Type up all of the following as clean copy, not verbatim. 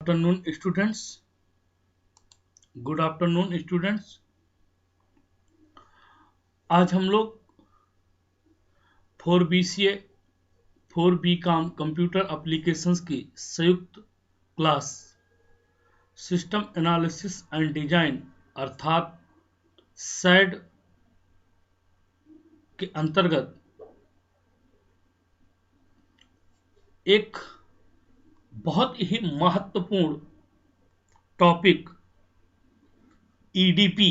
Afternoon students, good afternoon students. आज हम लोग 4BCA 4B.Com कंप्यूटर एप्लीकेशंस की संयुक्त class system analysis and design अर्थात सैड के अंतर्गत एक बहुत ही महत्वपूर्ण टॉपिक EDP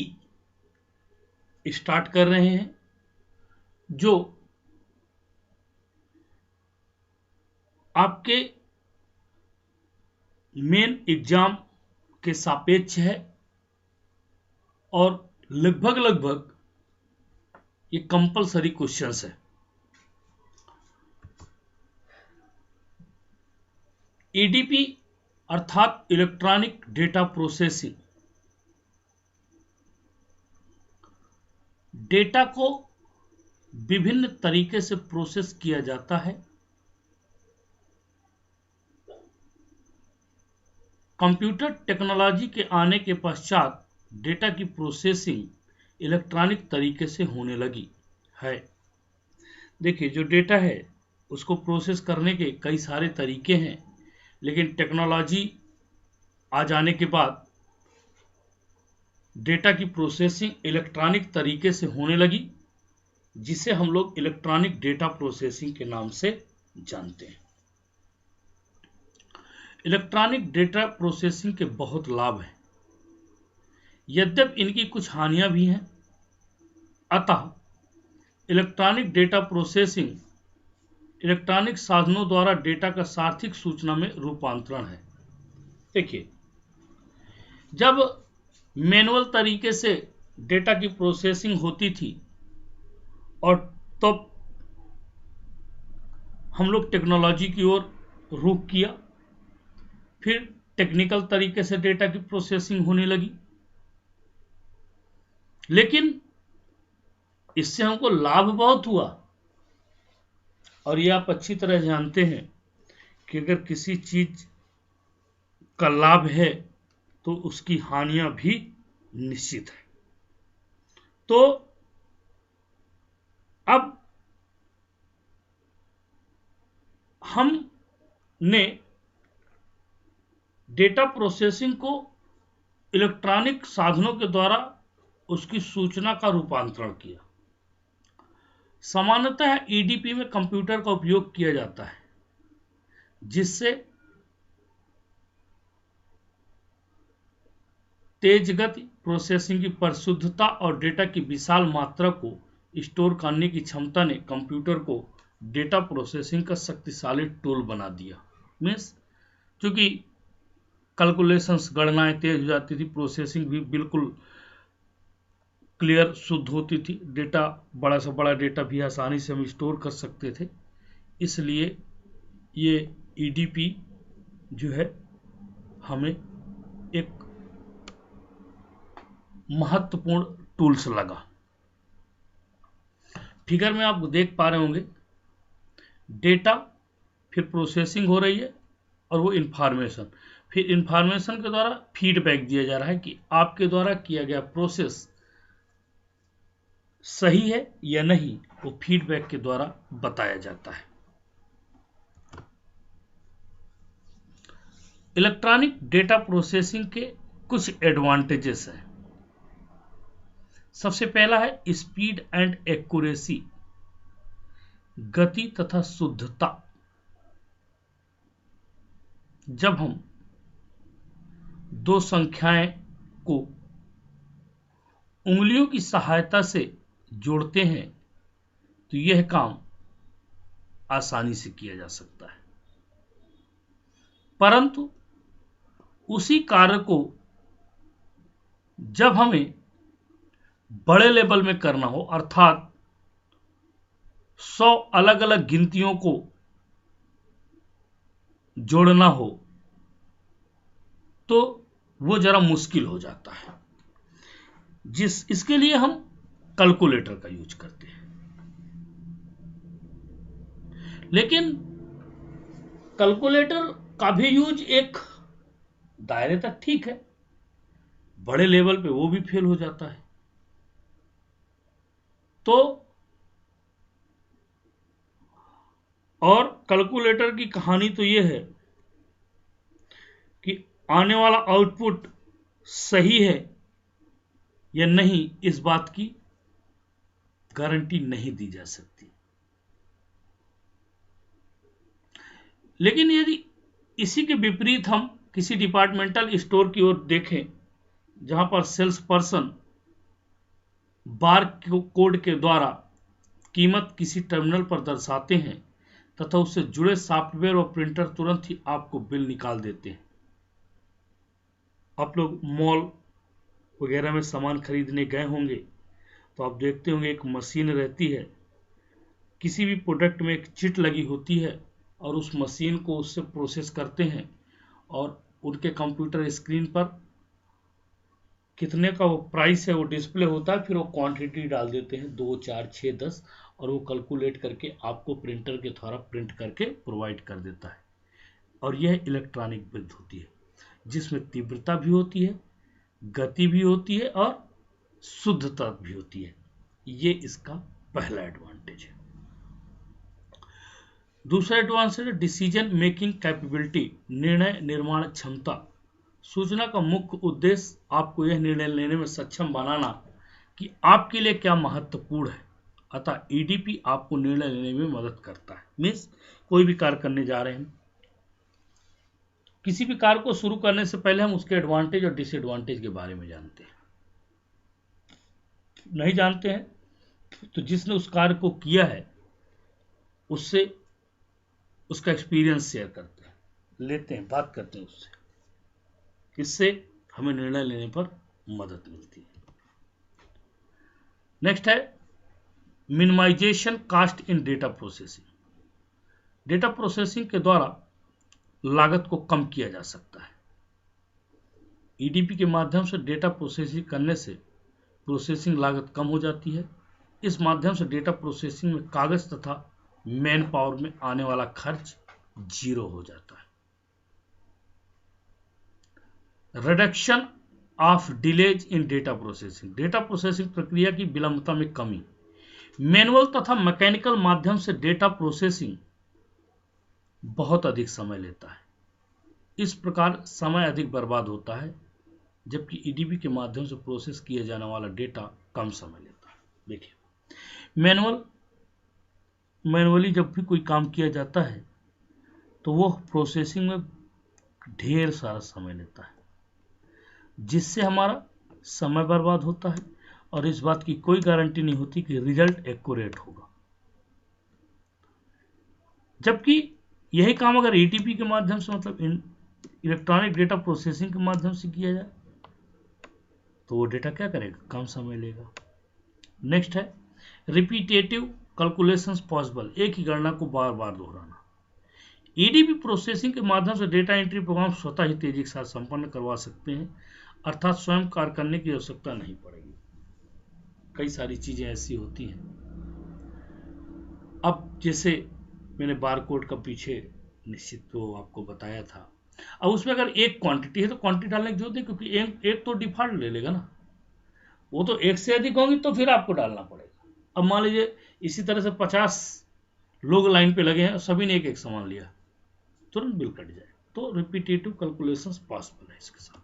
स्टार्ट कर रहे हैं, जो आपके मेन एग्जाम के सापेक्ष है और लगभग ये कंपलसरी क्वेश्चंस है। EDP अर्थात इलेक्ट्रॉनिक डेटा प्रोसेसिंग, डेटा को विभिन्न तरीके से प्रोसेस किया जाता है। कंप्यूटर टेक्नोलॉजी के आने के पश्चात डेटा की प्रोसेसिंग इलेक्ट्रॉनिक तरीके से होने लगी है। देखिए, जो डेटा है उसको प्रोसेस करने के कई सारे तरीके हैं, लेकिन टेक्नोलॉजी आ जाने के बाद डेटा की प्रोसेसिंग इलेक्ट्रॉनिक तरीके से होने लगी, जिसे हम लोग इलेक्ट्रॉनिक डेटा प्रोसेसिंग के नाम से जानते हैं। इलेक्ट्रॉनिक डेटा प्रोसेसिंग के बहुत लाभ हैं, यद्यपि इनकी कुछ हानियां भी हैं। अतः इलेक्ट्रॉनिक डेटा प्रोसेसिंग इलेक्ट्रॉनिक साधनों द्वारा डेटा का सार्थक सूचना में रूपांतरण है। देखिए, जब मैनुअल तरीके से डेटा की प्रोसेसिंग होती थी और तब हम लोग टेक्नोलॉजी की ओर रुख किया, फिर टेक्निकल तरीके से डेटा की प्रोसेसिंग होने लगी, लेकिन इससे हमको लाभ बहुत हुआ। और ये आप अच्छी तरह जानते हैं कि अगर किसी चीज का लाभ है तो उसकी हानियां भी निश्चित है। तो अब हमने डेटा प्रोसेसिंग को इलेक्ट्रॉनिक साधनों के द्वारा उसकी सूचना का रूपांतरण किया। सामान्यतः EDP में कंप्यूटर का उपयोग किया जाता है, जिससे तेज गति, प्रोसेसिंग की परिशुद्धता और डेटा की विशाल मात्रा को स्टोर करने की क्षमता ने कंप्यूटर को डेटा प्रोसेसिंग का शक्तिशाली टूल बना दिया। मीन्स क्योंकि कैलकुलेशंस, गणनाएं तेज हो जाती थी, प्रोसेसिंग भी बिल्कुल क्लियर, शुद्ध होती थी, डेटा, बड़ा से बड़ा डेटा भी आसानी से हम स्टोर कर सकते थे। इसलिए ये EDP जो है हमें एक महत्वपूर्ण टूल्स लगा। फिगर में आप देख पा रहे होंगे, डेटा, फिर प्रोसेसिंग हो रही है और वो इंफॉर्मेशन, फिर इंफॉर्मेशन के द्वारा फीडबैक दिया जा रहा है कि आपके द्वारा किया गया प्रोसेस सही है या नहीं, वो फीडबैक के द्वारा बताया जाता है। इलेक्ट्रॉनिक डेटा प्रोसेसिंग के कुछ एडवांटेजेस हैं। सबसे पहला है स्पीड एंड एक्यूरेसी, गति तथा शुद्धता। जब हम दो संख्याएं को उंगलियों की सहायता से जोड़ते हैं तो यह काम आसानी से किया जा सकता है, परंतु उसी कार्य को जब हमें बड़े लेवल में करना हो, अर्थात 100 अलग अलग गिनतियों को जोड़ना हो, तो वो जरा मुश्किल हो जाता है। इसके लिए हम कैलकुलेटर का यूज करते हैं। लेकिन कैलकुलेटर का भी यूज एक दायरे तक ठीक है, बड़े लेवल पे वो भी फेल हो जाता है। तो और कैलकुलेटर की कहानी तो ये है कि आने वाला आउटपुट सही है या नहीं, इस बात की गारंटी नहीं दी जा सकती। लेकिन यदि इसी के विपरीत हम किसी डिपार्टमेंटल स्टोर की ओर देखें, जहां पर सेल्स पर्सन बार कोड के द्वारा कीमत किसी टर्मिनल पर दर्शाते हैं तथा उससे जुड़े सॉफ्टवेयर और प्रिंटर तुरंत ही आपको बिल निकाल देते हैं। आप लोग मॉल वगैरह में सामान खरीदने गए होंगे तो आप देखते होंगे एक मशीन रहती है, किसी भी प्रोडक्ट में एक चिट लगी होती है और उस मशीन को उससे प्रोसेस करते हैं और उनके कंप्यूटर स्क्रीन पर कितने का वो प्राइस है वो डिस्प्ले होता है, फिर वो क्वांटिटी डाल देते हैं 2, 4, 6, 10 और वो कैलकुलेट करके आपको प्रिंटर के द्वारा प्रिंट करके प्रोवाइड कर देता है। और यह इलेक्ट्रॉनिक बिल होती है जिसमें तीव्रता भी होती है, गति भी होती है और शुद्धता भी होती है। ये इसका पहला एडवांटेज है। दूसरा एडवांटेज है डिसीजन मेकिंग कैपेबिलिटी, निर्णय निर्माण क्षमता। सूचना का मुख्य उद्देश्य आपको यह निर्णय लेने में सक्षम बनाना कि आपके लिए क्या महत्वपूर्ण है। अतः ईडीपी आपको निर्णय लेने में मदद करता है। मीन्स कोई भी कार्य करने जा रहे हैं, किसी भी कार्य को शुरू करने से पहले हम उसके एडवांटेज और डिसएडवांटेज के बारे में जानते हैं। नहीं जानते हैं तो जिसने उस कार्य को किया है उससे उसका एक्सपीरियंस शेयर करते हैं, लेते हैं, बात करते हैं उससे। इससे हमें निर्णय लेने पर मदद मिलती है। नेक्स्ट है minimization cost in data processing. Data processing के द्वारा लागत को कम किया जा सकता है। ईडीपी के माध्यम से डेटा प्रोसेसिंग करने से प्रोसेसिंग लागत कम हो जाती है। इस माध्यम से डेटा प्रोसेसिंग में कागज तथा मैन पावर में आने वाला खर्च 0 हो जाता है। Reduction of delays in data processing, data processing प्रक्रिया की विलंबता में कमी। मैनुअल तथा मैकेनिकल माध्यम से डेटा प्रोसेसिंग बहुत अधिक समय लेता है। इस प्रकार समय अधिक बर्बाद होता है, जबकि ईडीपी के माध्यम से प्रोसेस किया जाने वाला डेटा कम समय लेता है। देखिए मैनुअली जब भी कोई काम किया जाता है तो वो प्रोसेसिंग में ढेर सारा समय लेता है, जिससे हमारा समय बर्बाद होता है और इस बात की कोई गारंटी नहीं होती कि रिजल्ट एक्यूरेट होगा। जबकि यही काम अगर ईडीपी के माध्यम से मतलब इलेक्ट्रॉनिक डेटा प्रोसेसिंग के माध्यम से किया जाए तो वो डेटा क्या करेगा, कम समय लेगा। नेक्स्ट है रिपीटेटिव कैलकुलेशंस पॉसिबल, एक ही गणना को बार बार दोहराना। ईडीपी प्रोसेसिंग के माध्यम से डेटा एंट्री प्रोग्राम स्वतः ही तेजी के साथ संपन्न करवा सकते हैं, अर्थात स्वयं कार्य करने की आवश्यकता नहीं पड़ेगी। कई सारी चीजें ऐसी होती हैं। अब जैसे मैंने बारकोड का पीछे निश्चित तो आपको बताया था, अब उसमें अगर एक क्वांटिटी है तो क्वांटिटी डालने की जरूरत है, क्योंकि एक तो डिफॉल्ट ले लेगा ना, वो तो एक से अधिक होंगी तो फिर आपको डालना पड़ेगा। अब मान लीजिए इसी तरह से 50 लोग लाइन पे लगे हैं, सभी ने एक एक सामान लिया, तुरंत बिल कट जाए। तो रिपीटेटिव कैलकुलेशंस पॉसिबल है इसके साथ।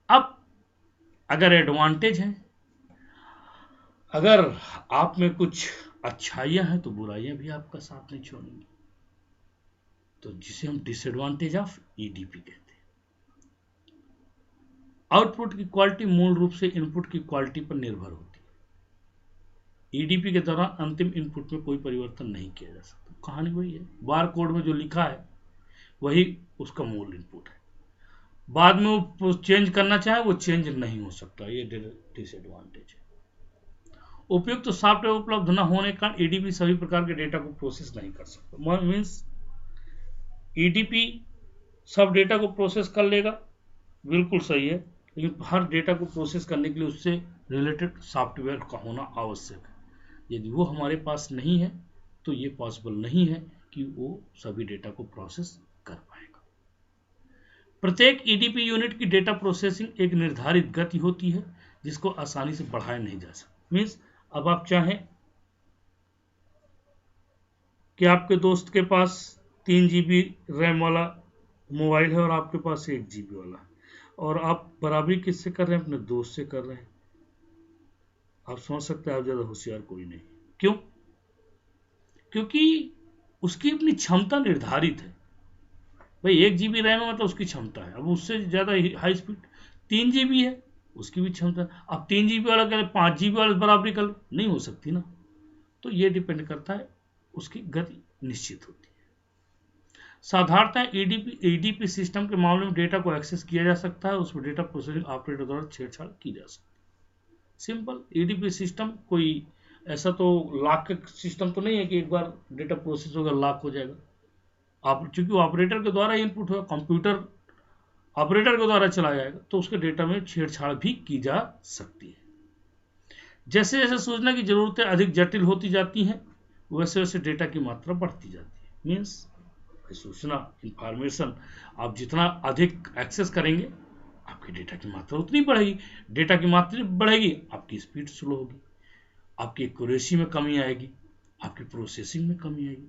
अब अगर एडवांटेज है, अगर आप में कुछ अच्छाइयां हैं तो बुराइयां भी आपका साथ नहीं छोड़ेंगी, तो जिसे हम डिसएडवांटेज ऑफ ईडीपी कहते हैं। आउटपुट की क्वालिटी मूल रूप से इनपुट की क्वालिटी पर निर्भर होती है। ईडीपी के दौरान अंतिम इनपुट में कोई परिवर्तन नहीं किया जा सकता। कहानी वही है, बार कोड में जो लिखा है वही उसका मूल इनपुट है। बाद में वो चेंज करना चाहे वो चेंज नहीं हो सकता, ये डिसएडवांटेज है। उपयुक्त तो सॉफ्टवेयर उपलब्ध न होने का ईडीपी सभी प्रकार के डेटा को प्रोसेस नहीं कर सकता। मीन्स ईडीपी सब डेटा को प्रोसेस कर लेगा, बिल्कुल सही है, लेकिन हर डेटा को प्रोसेस करने के लिए उससे रिलेटेड सॉफ्टवेयर का होना आवश्यक है। यदि वो हमारे पास नहीं है तो ये पॉसिबल नहीं है कि वो सभी डेटा को प्रोसेस कर पाएगा। प्रत्येक ईडीपी यूनिट की डेटा प्रोसेसिंग एक निर्धारित गति होती है जिसको आसानी से बढ़ाया नहीं जा सकता। मीन्स अब आप चाहें कि आपके दोस्त के पास 3 GB रैम वाला मोबाइल है और आपके पास 1 GB वाला है, और आप बराबरी किससे कर रहे हैं? अपने दोस्त से कर रहे हैं। आप समझ सकते हैं आप ज्यादा होशियार कोई नहीं। क्यों? क्योंकि उसकी अपनी क्षमता निर्धारित है। भाई 1 GB रैम है मतलब उसकी क्षमता है। अब उससे ज्यादा हाई स्पीड 3 GB है, उसकी भी क्षमता है। अब 3 GB वाला कह रहे 5 GB वाला बराबरी कर लो, नहीं हो सकती ना। तो ये डिपेंड करता है, उसकी गति निश्चित होती है। साधारणतः ईडीपी सिस्टम के मामले में डेटा को एक्सेस किया जा सकता है, उसमें डेटा प्रोसेसिंग ऑपरेटर द्वारा छेड़छाड़ की जा सकती है। सिंपल। ईडीपी सिस्टम कोई ऐसा तो लाख का सिस्टम तो नहीं है कि एक बार डेटा प्रोसेस होगा लाख हो जाएगा। आप चूंकि ऑपरेटर के द्वारा इनपुट होगा, कंप्यूटर ऑपरेटर के द्वारा चलाया जाएगा, तो उसके डेटा में छेड़छाड़ भी की जा सकती है। जैसे जैसे सूचना की जरूरतें अधिक जटिल होती जाती हैं, वैसे वैसे डेटा की मात्रा बढ़ती जाती है। मीन्स सूचना इंफॉर्मेशन आप जितना अधिक एक्सेस करेंगे, आपके डेटा की मात्रा उतनी बढ़ेगी। डेटा की मात्रा बढ़ेगी, आपकी स्पीड स्लो होगी, आपकी एक्यूरेसी में कमी आएगी, आपकी प्रोसेसिंग में कमी आएगी।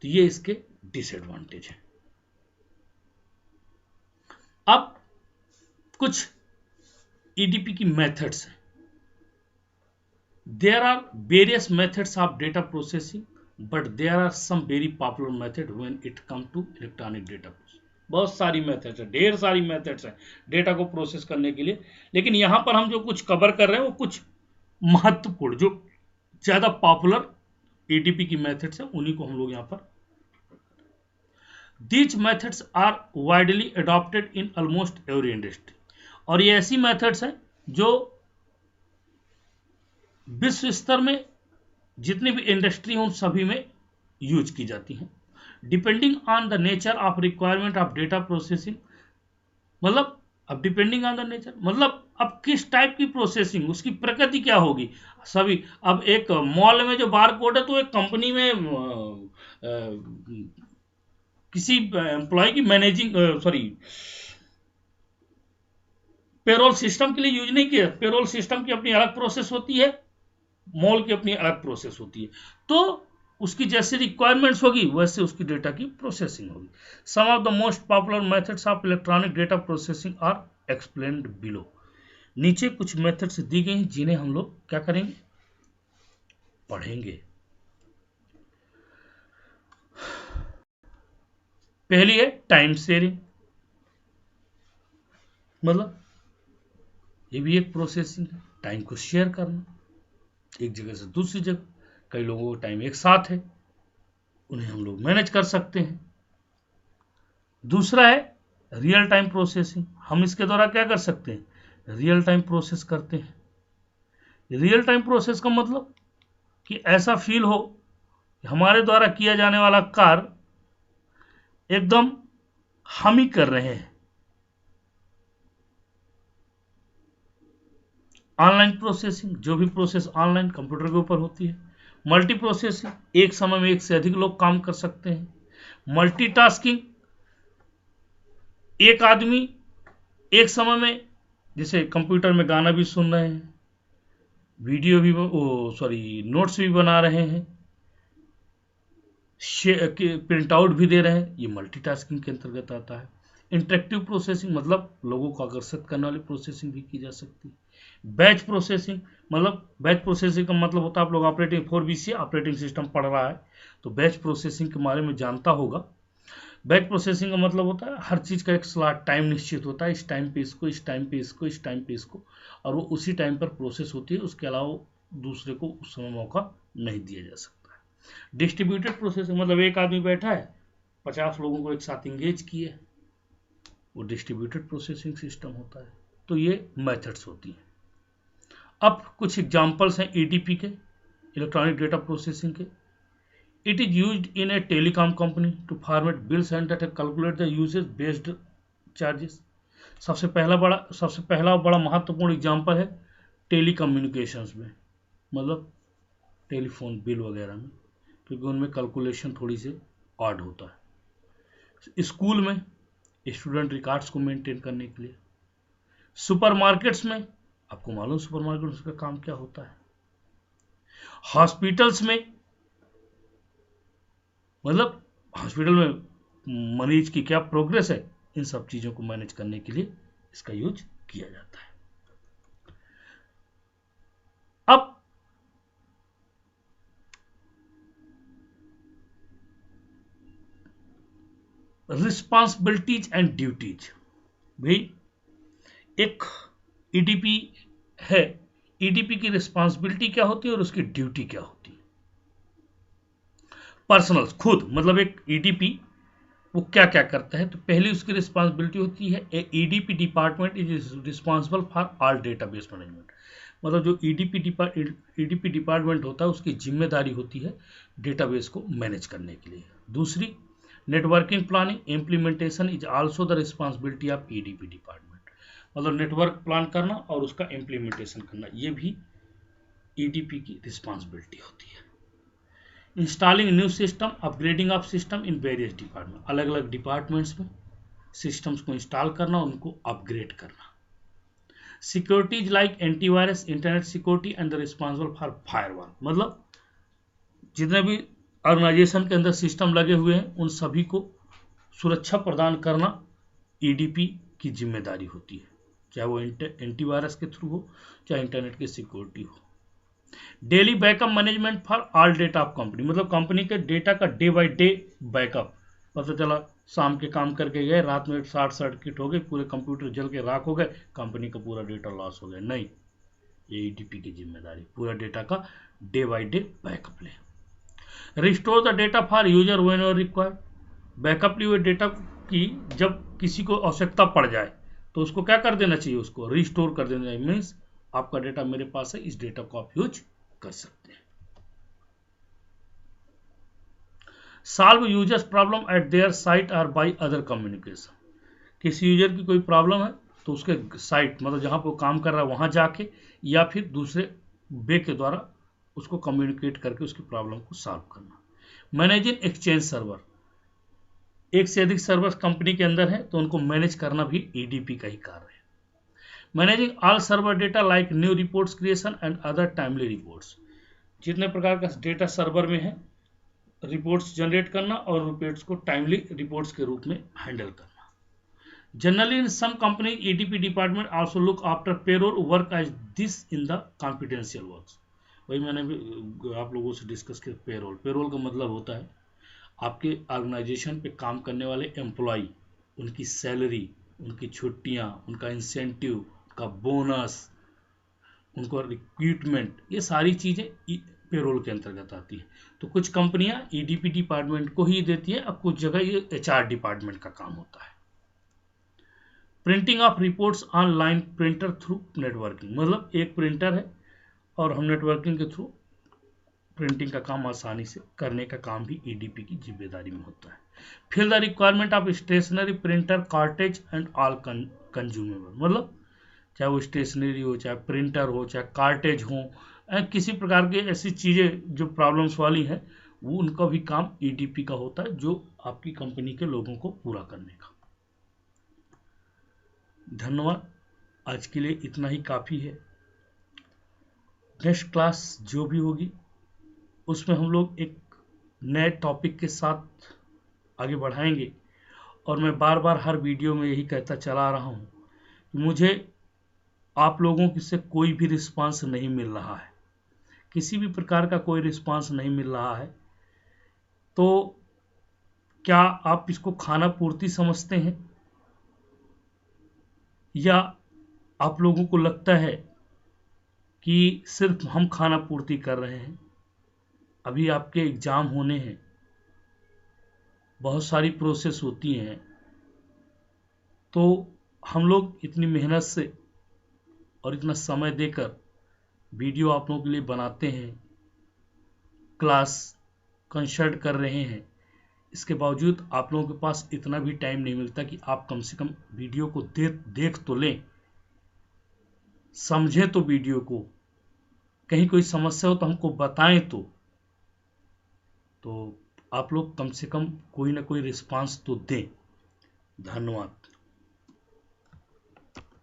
तो ये इसके डिसएडवांटेज है। अब कुछ ईडीपी की मेथड्स हैं। There are various methods of data processing, but there are some very popular method when it come to electronic data processing. बहुत सारी मेथड्स है, ढेर सारी मेथड्स हैं डेटा को प्रोसेस करने के लिए, लेकिन यहां पर हम जो कुछ कवर कर रहे हैं वो कुछ महत्वपूर्ण, जो ज्यादा पॉपुलर ईडीपी की मेथड्स हैं, उन्हीं को हम लोग यहां पर। These methods are widely adopted in almost every industry, और ये ऐसी मेथड्स हैं जो विश्व स्तर में जितनी भी इंडस्ट्री हैं उन सभी में यूज की जाती हैं। Depending on the nature of requirement of data processing, मतलब अब डिपेंडिंग ऑन द नेचर मतलब अब किस टाइप की प्रोसेसिंग, उसकी प्रकृति क्या होगी सभी। अब एक मॉल में जो बार कोड है तो एक कंपनी में किसी एम्प्लॉय की मैनेजिंग पेरोल सिस्टम के लिए यूज नहीं किया। पेरोल सिस्टम की अपनी अलग प्रोसेस होती है, मॉल की अपनी अलग प्रोसेस होती है। तो उसकी जैसी रिक्वायरमेंट्स होगी वैसे उसकी डेटा की प्रोसेसिंग होगी। Some of the most popular methods of electronic data processing are explained below. नीचे कुछ मेथड्स दी गई हैं जिन्हें हम लोग क्या करेंगे, पढ़ेंगे। पहली है टाइम शेयरिंग, मतलब ये भी एक प्रोसेसिंग है, टाइम को शेयर करना एक जगह से दूसरी जगह। कई लोगों का टाइम एक साथ है, उन्हें हम लोग मैनेज कर सकते हैं। दूसरा है रियल टाइम प्रोसेसिंग, हम इसके द्वारा क्या कर सकते हैं, रियल टाइम प्रोसेस करते हैं। रियल टाइम प्रोसेस का मतलब कि ऐसा फील हो कि हमारे द्वारा किया जाने वाला कार्य एकदम हम ही कर रहे हैं। ऑनलाइन प्रोसेसिंग, जो भी प्रोसेस ऑनलाइन कंप्यूटर के ऊपर होती है। मल्टी प्रोसेसिंग, एक समय में एक से अधिक लोग काम कर सकते हैं। मल्टीटास्किंग, एक आदमी एक समय में जैसे कंप्यूटर में गाना भी सुन रहे हैं, वीडियो भी नोट्स भी बना रहे हैं, प्रिंट आउट भी दे रहे हैं, ये मल्टीटास्किंग के अंतर्गत आता है। इंटरेक्टिव प्रोसेसिंग, मतलब लोगों को आकर्षित करने वाली प्रोसेसिंग भी की जा सकती है। बैच प्रोसेसिंग, मतलब बैच प्रोसेसिंग का मतलब होता है आप लोग ऑपरेटिंग 4BC ऑपरेटिंग सिस्टम पढ़ रहा है तो बैच प्रोसेसिंग के बारे में जानता होगा। बैच प्रोसेसिंग का मतलब होता है हर चीज का एक स्लॉट टाइम निश्चित होता है, इस टाइम पे इसको, इस टाइम पे इसको, इस टाइम पे इसको, और वो उसी टाइम पर प्रोसेस होती है, उसके अलावा दूसरे को उस समय मौका नहीं दिया जा सकता है। डिस्ट्रीब्यूटेड प्रोसेसिंग, मतलब एक आदमी बैठा है 50 लोगों को एक साथ इंगेज किए, वो डिस्ट्रीब्यूटेड प्रोसेसिंग सिस्टम होता है। तो ये मेथड्स होती हैं। अब कुछ एग्जांपल्स हैं ईडीपी के, इलेक्ट्रॉनिक डेटा प्रोसेसिंग के। It is used in a telecom company to format bills and data calculate the usage based charges. सबसे पहला बड़ा महत्वपूर्ण एग्जांपल है टेलीकम्युनिकेशंस में, मतलब टेलीफोन बिल वगैरह में, क्योंकि उनमें कैलकुलेशन थोड़ी सी ऑड होता है। स्कूल में स्टूडेंट रिकॉर्ड्स को मेंटेन करने के लिए। सुपरमार्केट्स में आपको मालूम सुपरमार्केट्स का काम क्या होता है। हॉस्पिटल्स में मतलब हॉस्पिटल में मरीज की क्या प्रोग्रेस है, इन सब चीजों को मैनेज करने के लिए इसका यूज किया जाता है। अब रिस्पॉन्सिबिलिटीज एंड ड्यूटीज, भाई एक ईडीपी है, ईडीपी की रिस्पॉन्सिबिलिटी क्या होती है और उसकी ड्यूटी क्या होती है। पर्सनल खुद मतलब एक ईडीपी वो क्या क्या करता है, तो पहली उसकी रिस्पॉन्सिबिलिटी होती है EDP department is responsible for all database management. मतलब जो ईडीपी डिपार्टमेंट होता है उसकी जिम्मेदारी होती है डेटाबेस को मैनेज करने के लिए। दूसरी, networking planning implementation is also the responsibility of EDP department. मतलब नेटवर्क प्लान करना और उसका इम्प्लीमेंटेशन करना, ये भी ईडीपी की रिस्पॉन्सिबिलिटी होती है। Installing new system, upgrading of system in various department, अलग अलग डिपार्टमेंट्स में सिस्टम्स को इंस्टॉल करना, उनको अपग्रेड करना। Securities like antivirus, internet security and the responsible for firewall, मतलब जितने भी ऑर्गेनाइजेशन के अंदर सिस्टम लगे हुए हैं उन सभी को सुरक्षा प्रदान करना ईडीपी की जिम्मेदारी होती है, चाहे वो एंटीवायरस के थ्रू हो चाहे इंटरनेट की सिक्योरिटी हो। Daily backup management for all data of company, मतलब कंपनी के डेटा का डे बाय डे बैकअप। पता चला शाम के काम करके गए, रात में शॉर्ट सर्किट हो गए, पूरे कंप्यूटर जल के राख हो गए, कंपनी का पूरा डेटा लॉस हो गया, नहीं, ये ईडीपी की जिम्मेदारी पूरा डेटा का डे बाय डे बैकअप ले। Restore the data for user when ever required, backup लिए हुए डेटा की जब किसी को आवश्यकता पड़ जाए तो उसको क्या कर देना चाहिए, उसको रिस्टोर कर देना चाहिए। मीन्स आपका डेटा मेरे पास है, इस डेटा को आप यूज कर सकते हैं। Solve users problem at there site और बाय अदर कम्युनिकेशन, किसी यूजर की कोई प्रॉब्लम है तो उसके साइट मतलब जहां पर वो काम कर रहा है वहां जाके या फिर दूसरे वे के द्वारा उसको कम्युनिकेट करके उसकी प्रॉब्लम को सॉल्व करना। मैनेजिंग एक्सचेंज सर्वर, एक से अधिक सर्वर कंपनी के अंदर है तो उनको मैनेज करना भी ईडीपी का ही कार्य है। Managing all server data like new reports creation and other timely reports, जितने प्रकार का डेटा सर्वर में है रिपोर्ट्स जनरेट करना और रिपोर्ट्स को टाइमली रिपोर्ट्स के रूप में हैंडल करना। Generally in some company EDP department also look after payroll work as this in the confidential works. वही मैंने भी आप लोगों से डिस्कस किया, पेरोल का मतलब होता है आपके ऑर्गेनाइजेशन पे काम करने वाले एम्प्लॉय, उनकी सैलरी, उनकी छुट्टियां, उनका इंसेंटिव, उनका बोनस, उनको रिक्रूटमेंट, ये सारी चीजें पेरोल के अंतर्गत आती है। तो कुछ कंपनियां ईडीपी डिपार्टमेंट को ही देती है और कुछ जगह ये एचआर डिपार्टमेंट का काम होता है। Printing of reports online printer through networking, मतलब एक प्रिंटर है और हम नेटवर्किंग के थ्रू प्रिंटिंग का काम आसानी से करने का काम भी ईडीपी की जिम्मेदारी में होता है। Fill the requirement of stationery printer cartridge and all consumable, मतलब चाहे वो स्टेशनरी हो, चाहे प्रिंटर हो, चाहे कार्टेज हो, किसी प्रकार की ऐसी चीजें जो प्रॉब्लम्स वाली हैं वो उनका भी काम ईडीपी का होता है, जो आपकी कंपनी के लोगों को पूरा करने का। धन्यवाद, आज के लिए इतना ही काफी है। नेक्स्ट क्लास जो भी होगी उसमें हम लोग एक नए टॉपिक के साथ आगे बढ़ाएंगे। और मैं बार बार हर वीडियो में यही कहता चला रहा हूँ कि मुझे आप लोगों से कोई भी रिस्पांस नहीं मिल रहा है, किसी भी प्रकार का कोई रिस्पांस नहीं मिल रहा है, तो क्या आप इसको खाना पूर्ति समझते हैं या आप लोगों को लगता है कि सिर्फ हम खाना पूर्ति कर रहे हैं? अभी आपके एग्जाम होने हैं, बहुत सारी प्रोसेस होती हैं, तो हम लोग इतनी मेहनत से और इतना समय देकर वीडियो आप लोगों के लिए बनाते हैं, क्लास कंसल्ट कर रहे हैं, इसके बावजूद आप लोगों के पास इतना भी टाइम नहीं मिलता कि आप कम से कम वीडियो को देख तो लें, समझें तो वीडियो को, कहीं कोई समस्या हो तो हमको बताएं। तो आप लोग कम से कम कोई ना कोई रिस्पांस तो दें। धन्यवाद।